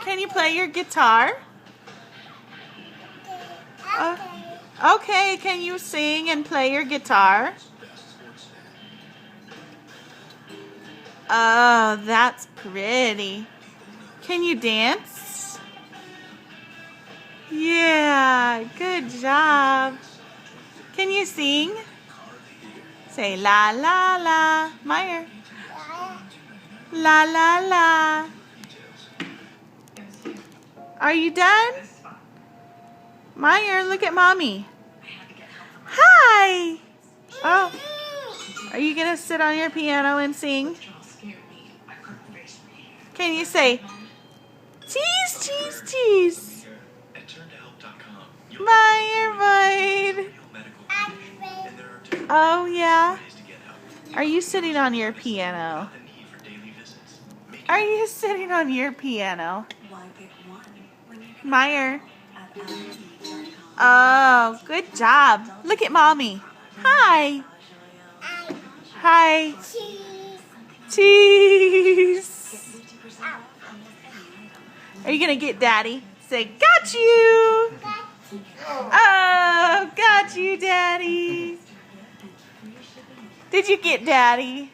Can you play your guitar? Okay, can you sing and play your guitar? Oh, that's pretty. Can you dance? Yeah, good job. Can you sing? Say la la la. Meyer. La la la. Are you done? Meyer, look at mommy. Hi. Oh. Are you going to sit on your piano and sing? Can you say, cheese, cheese, cheese? Meyer, bud. Oh, yeah. Are you sitting on your piano? Are you sitting on your piano? Meyer. Oh, good job. Look at mommy. Hi. Hi. Cheese. Are you going to get daddy? Say, got you. Oh, got you, daddy. Did you get daddy?